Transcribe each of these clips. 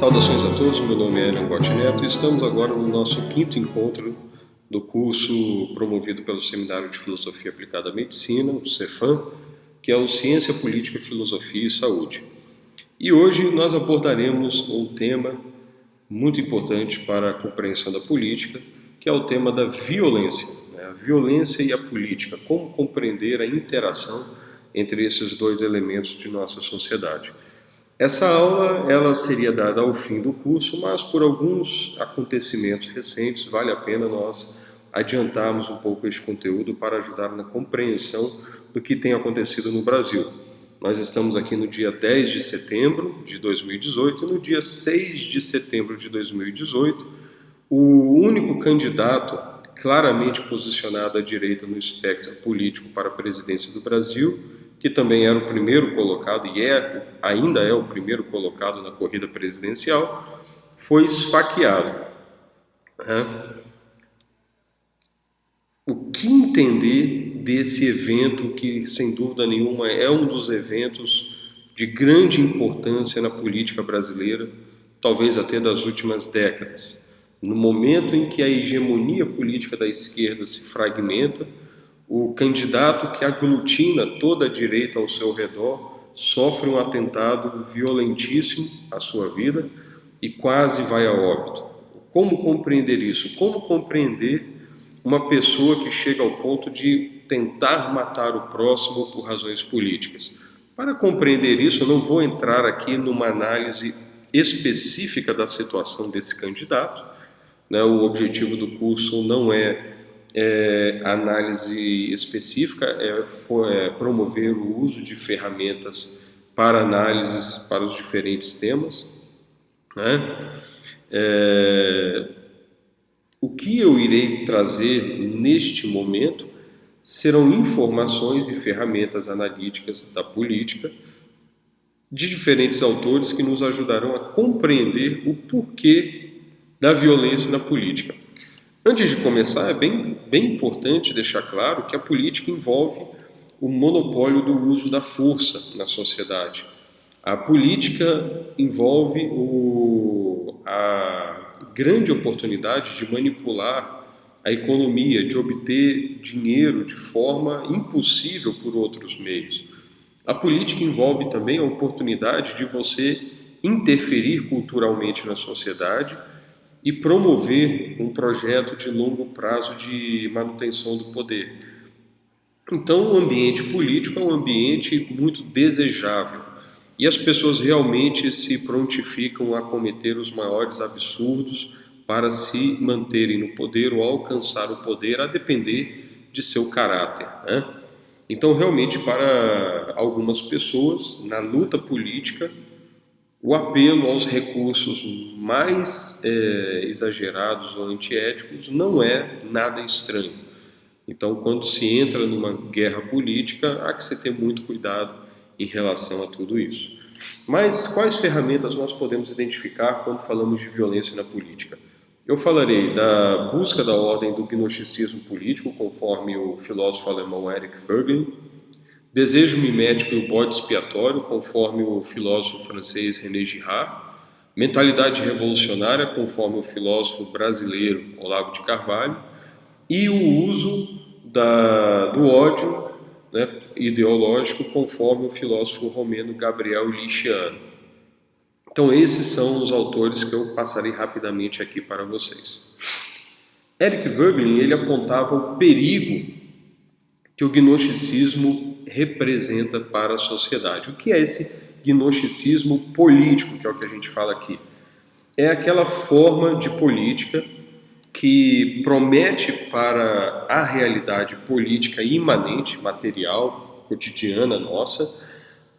Saudações a todos, meu nome é Elian Gotti Neto e estamos agora no nosso 5º encontro do curso promovido pelo Seminário de Filosofia Aplicada à Medicina, o Cefam, que é o Ciência Política, Filosofia e Saúde. E hoje nós abordaremos um tema muito importante para a compreensão da política, que é o tema da violência, a violência e a política, como compreender a interação entre esses dois elementos de nossa sociedade. Essa aula ela seria dada ao fim do curso, mas por alguns acontecimentos recentes vale a pena nós adiantarmos um pouco este conteúdo para ajudar na compreensão do que tem acontecido no Brasil. Nós estamos aqui no dia 10 de setembro de 2018 e no dia 6 de setembro de 2018, o único candidato claramente posicionado à direita no espectro político para a presidência do Brasil, que também era o primeiro colocado e ainda é o primeiro colocado na corrida presidencial, foi esfaqueado. O que entender desse evento que, sem dúvida nenhuma, é um dos eventos de grande importância na política brasileira, talvez até das últimas décadas? No momento em que a hegemonia política da esquerda se fragmenta, o candidato que aglutina toda a direita ao seu redor sofre um atentado violentíssimo à sua vida e quase vai a óbito. Como compreender isso? Como compreender uma pessoa que chega ao ponto de tentar matar o próximo por razões políticas? Para compreender isso, eu não vou entrar aqui numa análise específica da situação desse candidato, O objetivo do curso não é análise específica, é promover o uso de ferramentas para análises para os diferentes temas. O que eu irei trazer neste momento serão informações e ferramentas analíticas da política de diferentes autores que nos ajudarão a compreender o porquê da violência na política. Antes de começar, é bem importante deixar claro que a política envolve o monopólio do uso da força na sociedade. A política envolve a grande oportunidade de manipular a economia, de obter dinheiro de forma impossível por outros meios. A política envolve também a oportunidade de você interferir culturalmente na sociedade e promover um projeto de longo prazo de manutenção do poder. Então, o ambiente político é um ambiente muito desejável e as pessoas realmente se prontificam a cometer os maiores absurdos para se manterem no poder ou alcançar o poder, a depender de seu caráter. Então, realmente, para algumas pessoas, na luta política, o apelo aos recursos mais exagerados ou antiéticos não é nada estranho. Então, quando se entra numa guerra política, há que se ter muito cuidado em relação a tudo isso. Mas quais ferramentas nós podemos identificar quando falamos de violência na política? Eu falarei da busca da ordem do gnosticismo político, conforme o filósofo alemão Eric Voegelin, desejo mimético e o bode expiatório, conforme o filósofo francês René Girard, mentalidade revolucionária, conforme o filósofo brasileiro Olavo de Carvalho, e o uso do ódio ideológico, conforme o filósofo romeno Gabriel Lichiano. Então, esses são os autores que eu passarei rapidamente aqui para vocês. Eric Voegelin, ele apontava o perigo que o gnosticismo representa para a sociedade. O que é esse gnosticismo político, que é o que a gente fala aqui? É aquela forma de política que promete para a realidade política imanente, material, cotidiana nossa,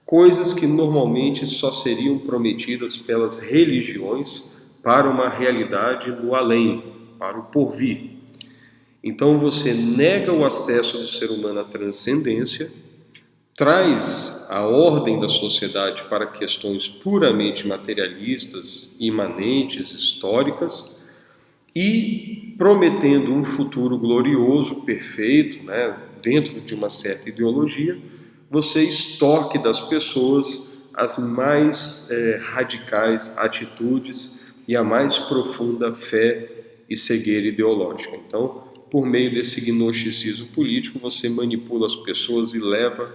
coisas que normalmente só seriam prometidas pelas religiões para uma realidade no além, para o porvir. Então você nega o acesso do ser humano à transcendência, traz a ordem da sociedade para questões puramente materialistas, imanentes, históricas, e prometendo um futuro glorioso, perfeito, dentro de uma certa ideologia, você extorque das pessoas as mais radicais atitudes e a mais profunda fé e cegueira ideológica. Então, por meio desse gnosticismo político, você manipula as pessoas e leva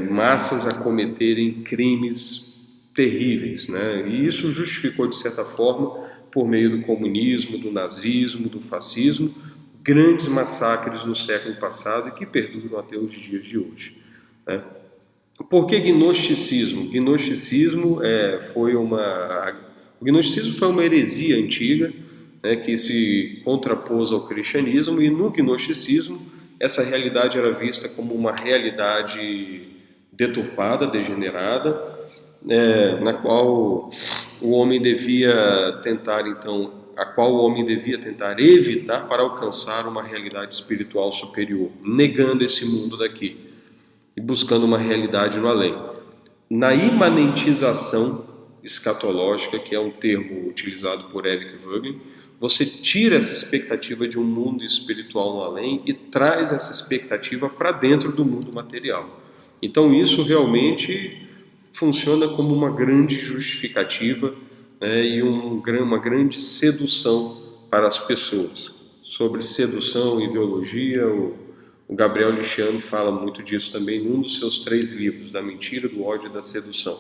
massas a cometerem crimes terríveis, né? E isso justificou, de certa forma, por meio do comunismo, do nazismo, do fascismo, grandes massacres no século passado e que perduram até os dias de hoje, né? Por que gnosticismo? O gnosticismo foi uma heresia antiga, né, que se contrapôs ao cristianismo, e no gnosticismo essa realidade era vista como uma realidade deturpada, degenerada, na qual o homem devia tentar, então, evitar para alcançar uma realidade espiritual superior, negando esse mundo daqui e buscando uma realidade no além. Na imanentização escatológica, que é um termo utilizado por Eric Voegelin, você tira essa expectativa de um mundo espiritual no além e traz essa expectativa para dentro do mundo material. Então isso realmente funciona como uma grande justificativa, né, e uma grande sedução para as pessoas. Sobre sedução e ideologia, o Gabriel Lichiano fala muito disso também num dos seus 3 livros, Da Mentira, do Ódio e da Sedução.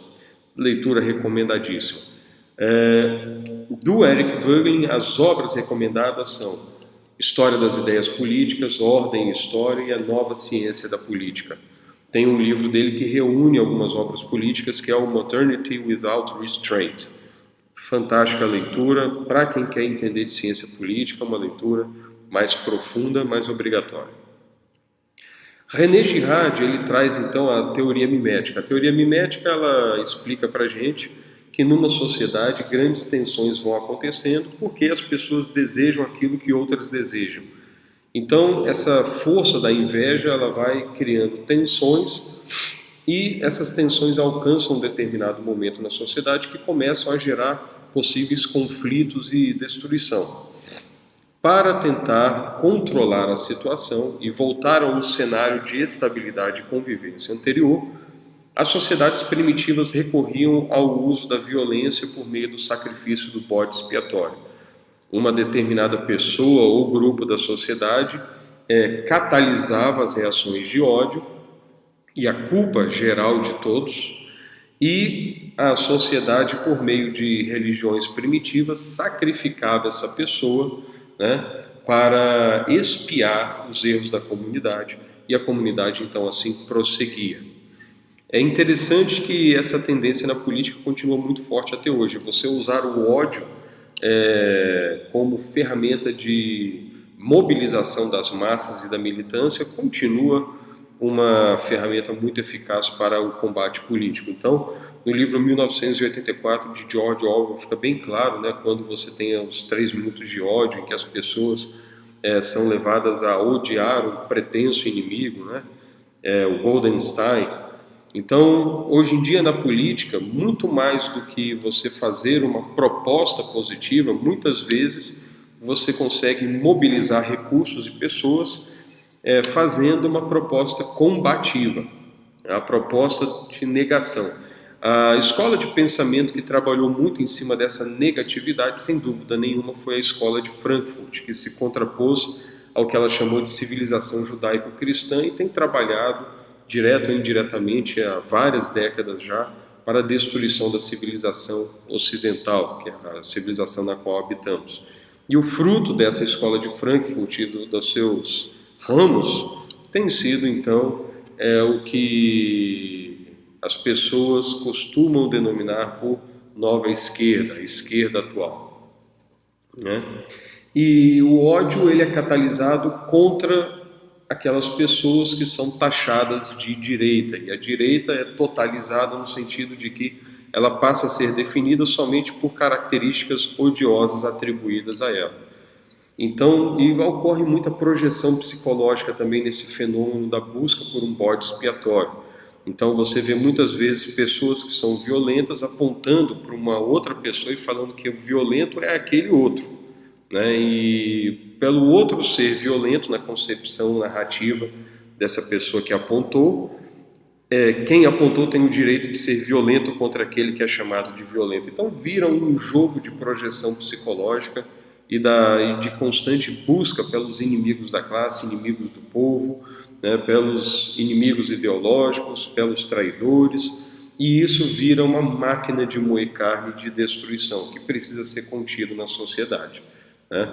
Leitura recomendadíssima. Do Eric Voegelin, as obras recomendadas são História das Ideias Políticas, Ordem e História e a Nova Ciência da Política. Tem um livro dele que reúne algumas obras políticas, que é o Modernity Without Restraint. Fantástica leitura, para quem quer entender de ciência política, uma leitura mais profunda, mais obrigatória. René Girard, ele traz então a teoria mimética. A teoria mimética, ela explica para a gente que numa sociedade grandes tensões vão acontecendo porque as pessoas desejam aquilo que outras desejam. Então, essa força da inveja, ela vai criando tensões e essas tensões alcançam um determinado momento na sociedade que começam a gerar possíveis conflitos e destruição. Para tentar controlar a situação e voltar a um cenário de estabilidade e convivência anterior, as sociedades primitivas recorriam ao uso da violência por meio do sacrifício do bode expiatório. Uma determinada pessoa ou grupo da sociedade catalisava as reações de ódio e a culpa geral de todos, e a sociedade, por meio de religiões primitivas, sacrificava essa pessoa, né, para expiar os erros da comunidade, e a comunidade então assim prosseguia. É interessante que essa tendência na política continua muito forte até hoje. Você usar o ódio como ferramenta de mobilização das massas e da militância continua uma ferramenta muito eficaz para o combate político. Então, no livro 1984 de George Orwell fica bem claro, né, quando você tem os 3 minutos de ódio em que as pessoas são levadas a odiar um pretenso inimigo, né, o Goldenstein. Então, hoje em dia na política, muito mais do que você fazer uma proposta positiva, muitas vezes você consegue mobilizar recursos e pessoas fazendo uma proposta combativa, a proposta de negação. A escola de pensamento que trabalhou muito em cima dessa negatividade, sem dúvida nenhuma, foi a escola de Frankfurt, que se contrapôs ao que ela chamou de civilização judaico-cristã e tem trabalhado, direto ou indiretamente, há várias décadas já, para a destruição da civilização ocidental, que é a civilização na qual habitamos. E o fruto dessa escola de Frankfurt e dos seus ramos tem sido, então, o que as pessoas costumam denominar por nova esquerda, a esquerda atual, né? E o ódio, ele é catalisado contra aquelas pessoas que são taxadas de direita, e a direita é totalizada no sentido de que ela passa a ser definida somente por características odiosas atribuídas a ela. Então, e ocorre muita projeção psicológica também nesse fenômeno da busca por um bode expiatório. Então você vê muitas vezes pessoas que são violentas apontando para uma outra pessoa e falando que o violento é aquele outro, né? E pelo outro ser violento na concepção narrativa dessa pessoa que apontou, quem apontou tem o direito de ser violento contra aquele que é chamado de violento. Então vira um jogo de projeção psicológica e de constante busca pelos inimigos da classe, inimigos do povo, né, pelos inimigos ideológicos, pelos traidores, e isso vira uma máquina de moer carne de destruição que precisa ser contido na sociedade, né?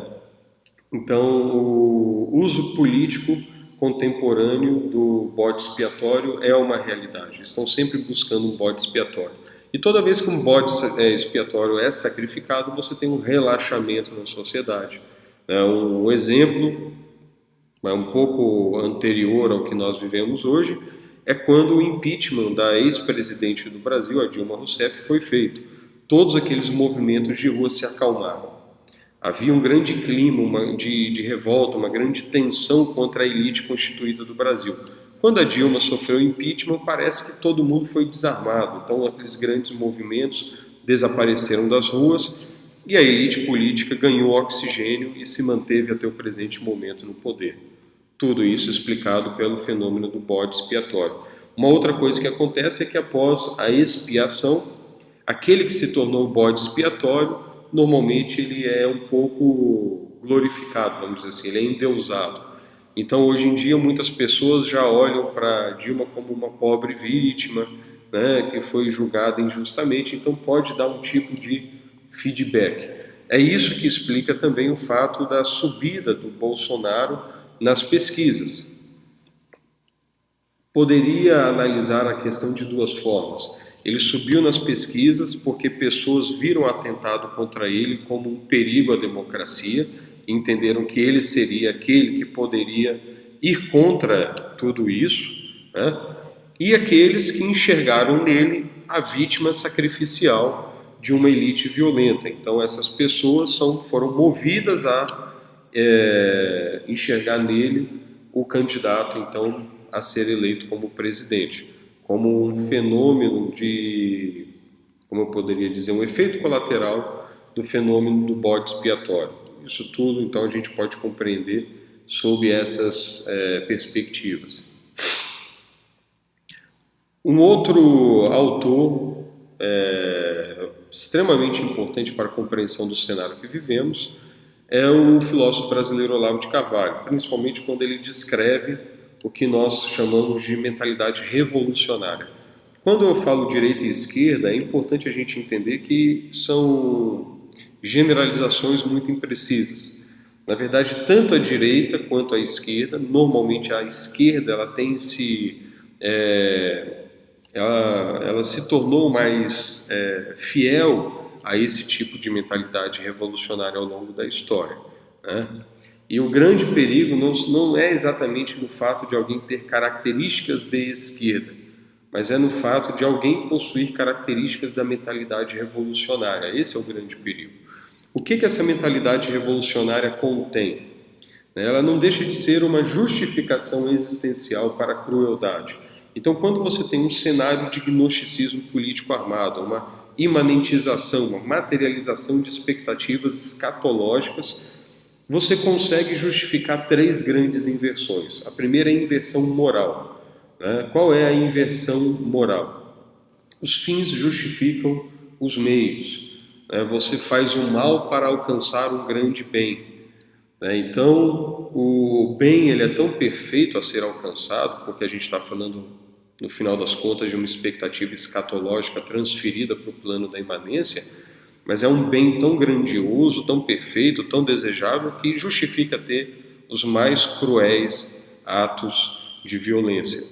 Então, o uso político contemporâneo do bode expiatório é uma realidade. Estão sempre buscando um bode expiatório. E toda vez que um bode expiatório é sacrificado, você tem um relaxamento na sociedade. Um exemplo, um pouco anterior ao que nós vivemos hoje, é quando o impeachment da ex-presidente do Brasil, a Dilma Rousseff, foi feito. Todos aqueles movimentos de rua se acalmaram. Havia um grande clima de revolta, uma grande tensão contra a elite constituída do Brasil. Quando a Dilma sofreu impeachment, parece que todo mundo foi desarmado. Então, aqueles grandes movimentos desapareceram das ruas e a elite política ganhou oxigênio e se manteve até o presente momento no poder. Tudo isso explicado pelo fenômeno do bode expiatório. Uma outra coisa que acontece é que após a expiação, aquele que se tornou bode expiatório, normalmente ele é um pouco glorificado, vamos dizer assim, ele é endeusado. Então, hoje em dia, muitas pessoas já olham para Dilma como uma pobre vítima, né, que foi julgada injustamente, então pode dar um tipo de feedback. É isso que explica também o fato da subida do Bolsonaro nas pesquisas. Poderia analisar a questão de duas formas. Ele subiu nas pesquisas porque pessoas viram o atentado contra ele como um perigo à democracia, entenderam que ele seria aquele que poderia ir contra tudo isso, né? E aqueles que enxergaram nele a vítima sacrificial de uma elite violenta. Então essas pessoas foram movidas a enxergar nele o candidato então a ser eleito como presidente, como um fenômeno como eu poderia dizer, um efeito colateral do fenômeno do bode expiatório. Isso tudo, então, a gente pode compreender sob essas perspectivas. Um outro autor extremamente importante para a compreensão do cenário que vivemos é o filósofo brasileiro Olavo de Carvalho, principalmente quando ele descreve o que nós chamamos de mentalidade revolucionária. Quando eu falo direita e esquerda, é importante a gente entender que são generalizações muito imprecisas. Na verdade, tanto a direita quanto a esquerda, normalmente a esquerda ela se tornou mais fiel a esse tipo de mentalidade revolucionária ao longo da história, né? E o grande perigo não é exatamente no fato de alguém ter características de esquerda, mas é no fato de alguém possuir características da mentalidade revolucionária. Esse é o grande perigo. O que essa mentalidade revolucionária contém? Ela não deixa de ser uma justificação existencial para a crueldade. Então, quando você tem um cenário de gnosticismo político armado, uma imanentização, uma materialização de expectativas escatológicas, você consegue justificar três grandes inversões. A primeira é a inversão moral. Qual é a inversão moral? Os fins justificam os meios. Você faz o mal para alcançar um grande bem. Então, o bem ele é tão perfeito a ser alcançado, porque a gente está falando, no final das contas, de uma expectativa escatológica transferida para o plano da imanência, mas é um bem tão grandioso, tão perfeito, tão desejável, que justifica ter os mais cruéis atos de violência.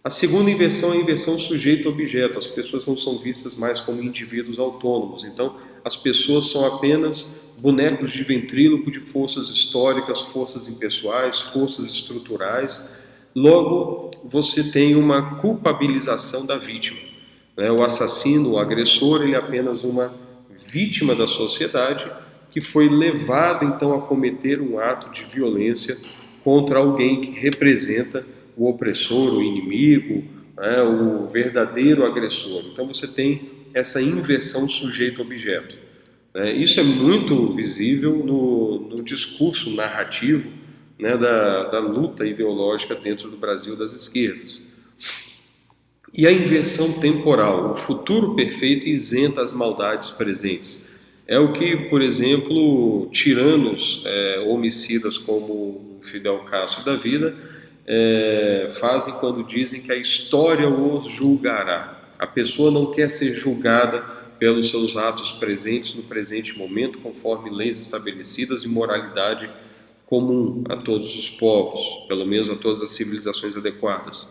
A segunda inversão é a inversão sujeito-objeto. As pessoas não são vistas mais como indivíduos autônomos. Então, as pessoas são apenas bonecos de ventríloco de forças históricas, forças impessoais, forças estruturais. Logo, você tem uma culpabilização da vítima. O assassino, o agressor, ele é apenas uma vítima da sociedade que foi levado então a cometer um ato de violência contra alguém que representa o opressor, o inimigo, o verdadeiro agressor. Então você tem essa inversão sujeito-objeto. Isso é muito visível no discurso narrativo da luta ideológica dentro do Brasil das esquerdas. E a inversão temporal, o futuro perfeito isenta as maldades presentes. É o que, por exemplo, tiranos, homicidas como Fidel Castro da vida, fazem quando dizem que a história os julgará. A pessoa não quer ser julgada pelos seus atos presentes no presente momento, conforme leis estabelecidas e moralidade comum a todos os povos, pelo menos a todas as civilizações adequadas.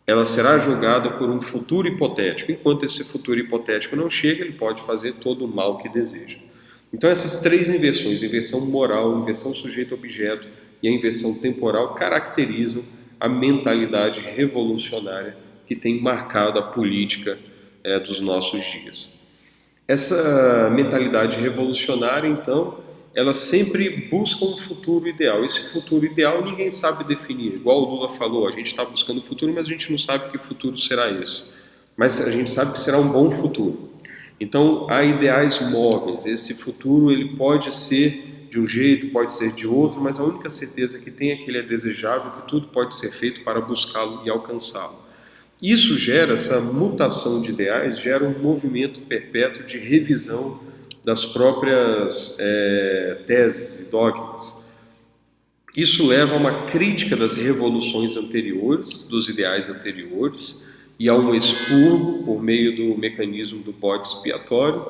Ela será julgada por um futuro hipotético. Enquanto esse futuro hipotético não chega, ele pode fazer todo o mal que deseja. Então essas três inversões, inversão moral, inversão sujeito-objeto e a inversão temporal, caracterizam a mentalidade revolucionária que tem marcado a política dos nossos dias. Essa mentalidade revolucionária, então, ela sempre busca um futuro ideal. Esse futuro ideal ninguém sabe definir. Igual o Lula falou, a gente está buscando o futuro, mas a gente não sabe que futuro será esse. Mas a gente sabe que será um bom futuro. Então, há ideais móveis. Esse futuro ele pode ser de um jeito, pode ser de outro, mas a única certeza que tem é que ele é desejável, que tudo pode ser feito para buscá-lo e alcançá-lo. Isso gera, essa mutação de ideais, gera um movimento perpétuo de revisão das próprias teses e dogmas. Isso leva a uma crítica das revoluções anteriores, dos ideais anteriores, e a um expurgo por meio do mecanismo do bode expiatório.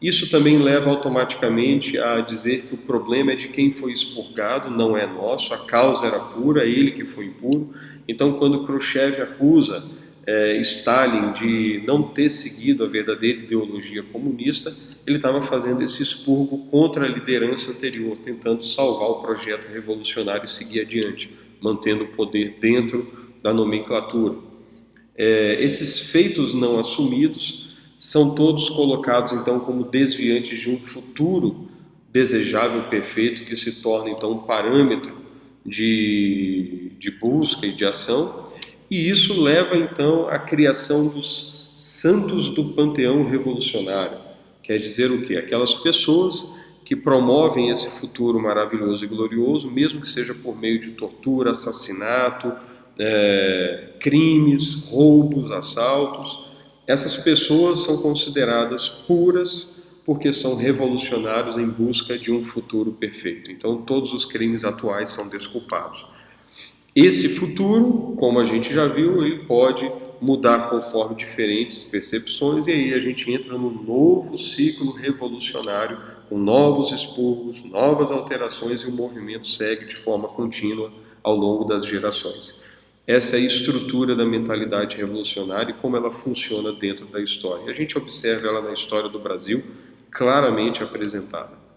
Isso também leva automaticamente a dizer que o problema é de quem foi expurgado, não é nosso, a causa era pura, ele que foi impuro. Então, quando Khrushchev acusa Stalin de não ter seguido a verdadeira ideologia comunista, ele estava fazendo esse expurgo contra a liderança anterior, tentando salvar o projeto revolucionário e seguir adiante, mantendo o poder dentro da nomenclatura. Esses feitos não assumidos são todos colocados então como desviantes de um futuro desejável perfeito que se torna então um parâmetro de busca e de ação. E isso leva, então, à criação dos santos do panteão revolucionário. Quer dizer o quê? Aquelas pessoas que promovem esse futuro maravilhoso e glorioso, mesmo que seja por meio de tortura, assassinato, crimes, roubos, assaltos. Essas pessoas são consideradas puras porque são revolucionários em busca de um futuro perfeito. Então, todos os crimes atuais são desculpados. Esse futuro, como a gente já viu, ele pode mudar conforme diferentes percepções, e aí a gente entra num novo ciclo revolucionário, com novos expurgos, novas alterações, e o movimento segue de forma contínua ao longo das gerações. Essa é a estrutura da mentalidade revolucionária e como ela funciona dentro da história. A gente observa ela na história do Brasil, claramente apresentada.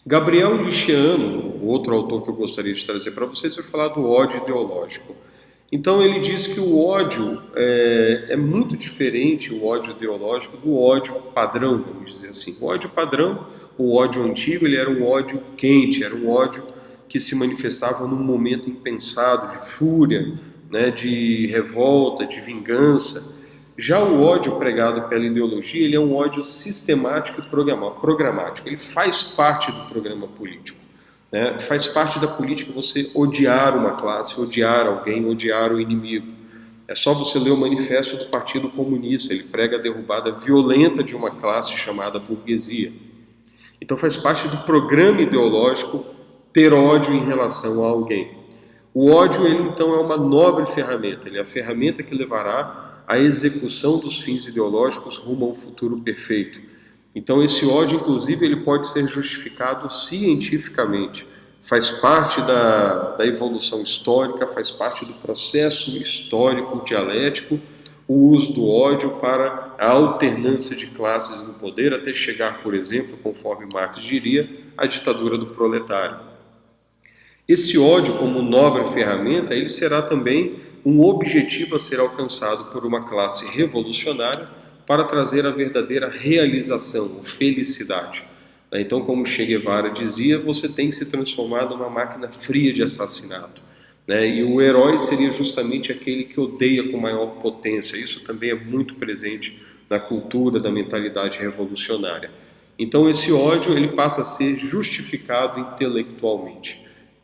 Gabriel Liceano, o outro autor que eu gostaria de trazer para vocês, vai falar do ódio ideológico. Então ele diz que o ódio é muito diferente, o ódio ideológico, do ódio padrão, vamos dizer assim. O ódio padrão, o ódio antigo, ele era um ódio quente, era um ódio que se manifestava num momento impensado, de fúria, né, de revolta, de vingança. Já o ódio pregado pela ideologia, ele é um ódio sistemático e programático. Ele faz parte do programa político. Né? Faz parte da política você odiar uma classe, odiar alguém, odiar o inimigo. É só você ler o manifesto do Partido Comunista. Ele prega a derrubada violenta de uma classe chamada burguesia. Então faz parte do programa ideológico ter ódio em relação a alguém. O ódio, ele então é uma nobre ferramenta. Ele é a ferramenta que levará a execução dos fins ideológicos rumo a um futuro perfeito. Então esse ódio, inclusive, ele pode ser justificado cientificamente. Faz parte da evolução histórica, faz parte do processo histórico dialético, o uso do ódio para a alternância de classes no poder, até chegar, por exemplo, conforme Marx diria, à ditadura do proletário. Esse ódio, como nobre ferramenta, ele será também um objetivo a ser alcançado por uma classe revolucionária para trazer a verdadeira realização, felicidade. Então, como Che Guevara dizia, você tem que se transformar numa máquina fria de assassinato. E o herói seria justamente aquele que odeia com maior potência. Isso também é muito presente na cultura da mentalidade revolucionária. Então, esse ódio ele passa a ser justificado intelectualmente.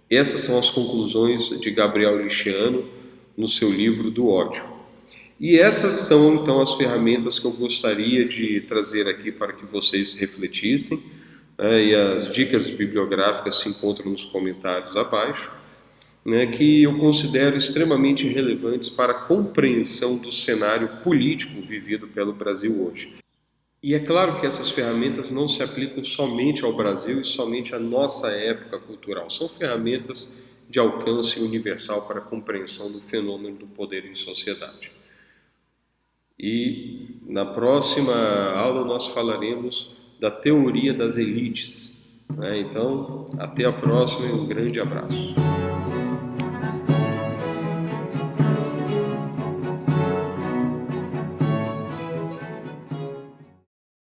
Essas são as conclusões de Gabriel Liceano no seu livro do ódio. E essas são então as ferramentas que eu gostaria de trazer aqui para que vocês refletissem, né, e as dicas bibliográficas se encontram nos comentários abaixo, né, que eu considero extremamente relevantes para a compreensão do cenário político vivido pelo Brasil hoje. E é claro que essas ferramentas não se aplicam somente ao Brasil e somente à nossa época cultural. São ferramentas de alcance universal para a compreensão do fenômeno do poder em sociedade. E na próxima aula nós falaremos da teoria das elites, né? Então, até a próxima e um grande abraço.